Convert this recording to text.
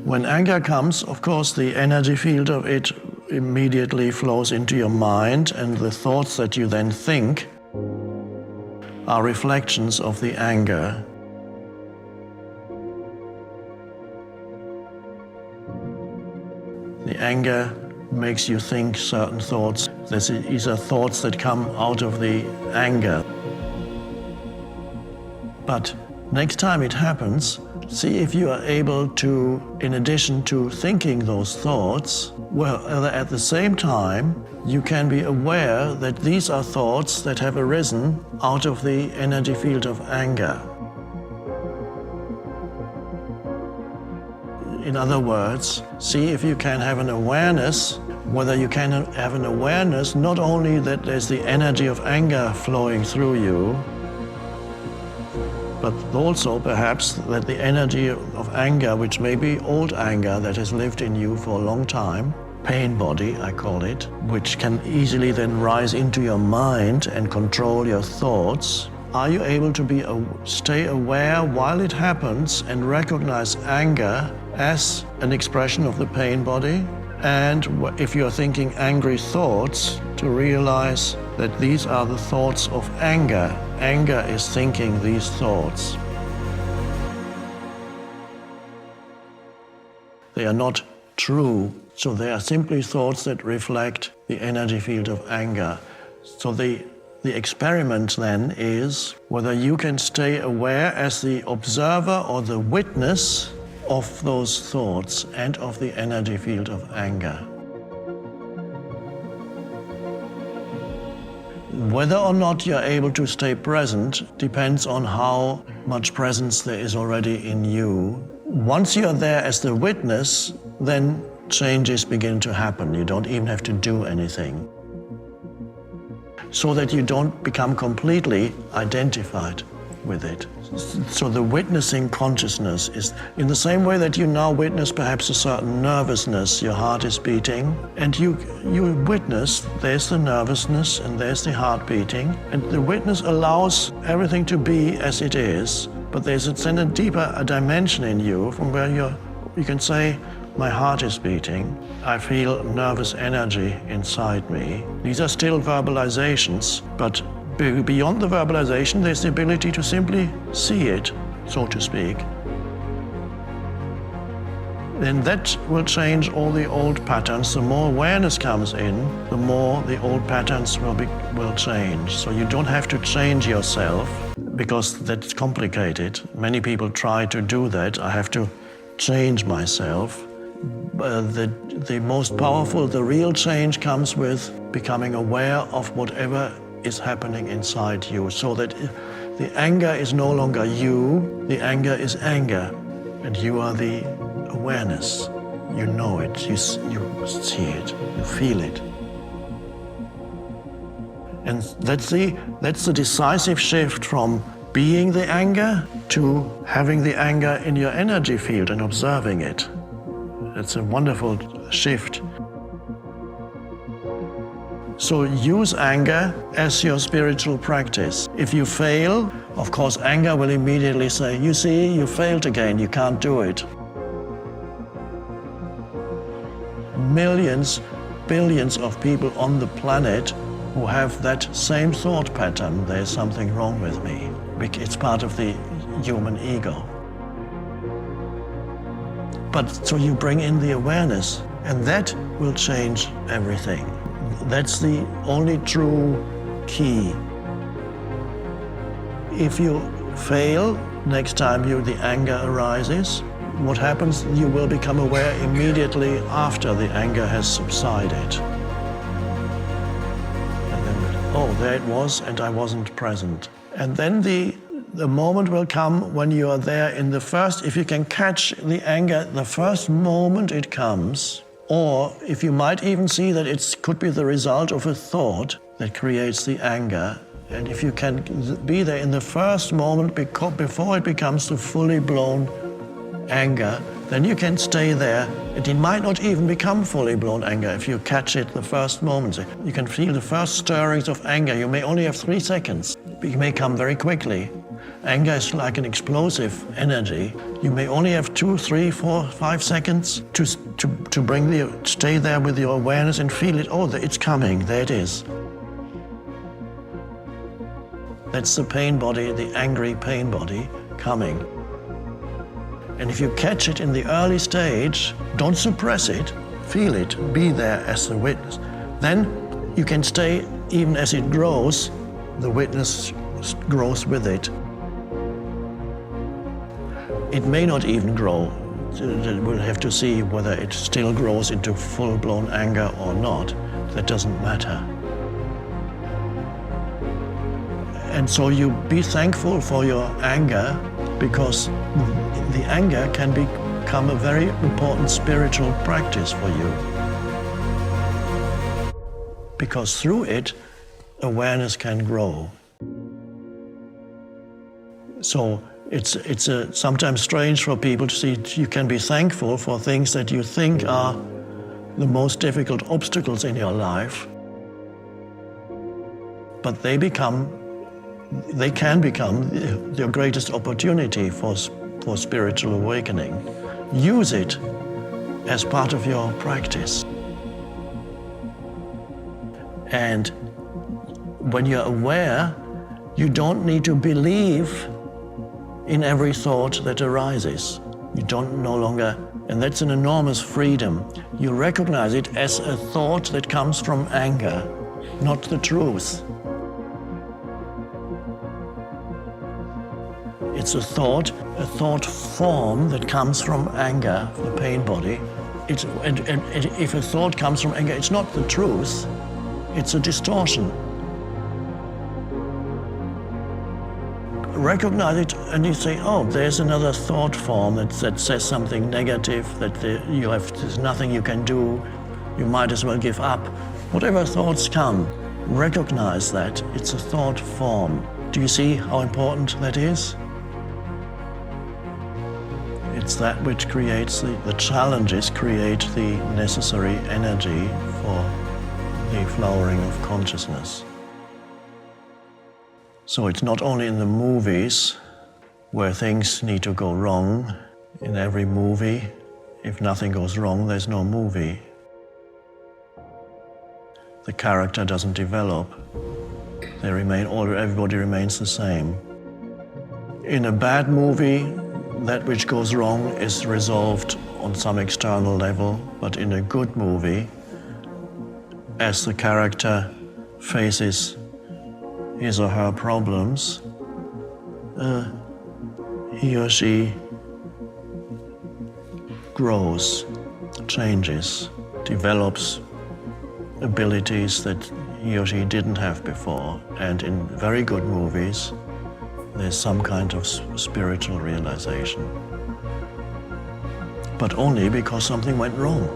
When anger comes, of course, the energy field of it immediately flows into your mind, and the thoughts that you then think are reflections of the anger. The anger makes you think certain thoughts. These are thoughts that come out of the anger. But next time it happens, see if you are able to, in addition to thinking those thoughts, well, at the same time, you can be aware that these are thoughts that have arisen out of the energy field of anger. In other words, see if you can have an awareness, whether you can have an awareness not only that there's the energy of anger flowing through you, but also perhaps that the energy of anger, which may be old anger that has lived in you for a long time, pain body I call it, which can easily then rise into your mind and control your thoughts. Are you able to stay aware while it happens and recognize anger as an expression of the pain body? And if you're thinking angry thoughts, to realize that these are the thoughts of anger. Anger is thinking these thoughts. They are not true, so they are simply thoughts that reflect the energy field of anger. So the experiment then is whether you can stay aware as the observer or the witness of those thoughts and of the energy field of anger. Whether or not you're able to stay present depends on how much presence there is already in you. Once you're there as the witness, then changes begin to happen. You don't even have to do anything. So that you don't become completely identified with it. So the witnessing consciousness is in the same way that you now witness perhaps a certain nervousness, your heart is beating, and you witness there's the nervousness and there's the heart beating, and the witness allows everything to be as it is, but there's then a deeper dimension in you from where you can say, my heart is beating, I feel nervous energy inside me. These are still verbalizations, but beyond the verbalization, there's the ability to simply see it, so to speak. Then that will change all the old patterns. The more awareness comes in, the more the old patterns will change. So you don't have to change yourself, because that's complicated. Many people try to do that. I have to change myself. The most powerful, the real change comes with becoming aware of whatever is happening inside you, so that the anger is no longer you, the anger is anger, and you are the awareness. You know it, you see it, you feel it. And that's the decisive shift from being the anger to having the anger in your energy field and observing it. It's a wonderful shift. So use anger as your spiritual practice. If you fail, of course, anger will immediately say, you see, you failed again, you can't do it. Millions, billions of people on the planet who have that same thought pattern, there's something wrong with me. It's part of the human ego. But so you bring in the awareness, and that will change everything. That's the only true key. If you fail, next time the anger arises, what happens? You will become aware immediately after the anger has subsided. And then, oh, there it was, and I wasn't present. And then the moment will come when you are there in the first, if you can catch the anger the first moment it comes, or if you might even see that it could be the result of a thought that creates the anger, and if you can be there in the first moment before it becomes the fully blown anger, then you can stay there. And it might not even become fully blown anger if you catch it the first moment. You can feel the first stirrings of anger. You may only have 3 seconds. It may come very quickly. Anger is like an explosive energy. You may only have 2, 3, 4, 5 seconds to stay there with your awareness and feel it. Oh, it's coming, there it is. That's the pain body, the angry pain body coming. And if you catch it in the early stage, don't suppress it, feel it, be there as the witness. Then you can stay, even as it grows, the witness grows with it. It may not even grow. We'll have to see whether it still grows into full-blown anger or not. That doesn't matter. And so you be thankful for your anger, because the anger can become a very important spiritual practice for you. Because through it, awareness can grow. So it's sometimes strange for people to see you can be thankful for things that you think are the most difficult obstacles in your life, but they can become your greatest opportunity for spiritual awakening. Use it as part of your practice. And when you're aware, you don't need to believe in every thought that arises. You don't no longer, and that's an enormous freedom. You recognize it as a thought that comes from anger, not the truth. It's a thought form that comes from anger, the pain body. And if a thought comes from anger, it's not the truth, it's a distortion. Recognize it and you say, oh, there's another thought form that says something negative, that there's nothing you can do, you might as well give up. Whatever thoughts come, recognize that it's a thought form. Do you see how important that is? It's that which creates the challenges create the necessary energy for the flowering of consciousness. So it's not only in the movies where things need to go wrong. In every movie, if nothing goes wrong, there's no movie. The character doesn't develop. Everybody remains the same. In a bad movie, that which goes wrong is resolved on some external level, but in a good movie, as the character faces his or her problems, he or she grows, changes, develops abilities that he or she didn't have before. And in very good movies, there's some kind of spiritual realization. But only because something went wrong.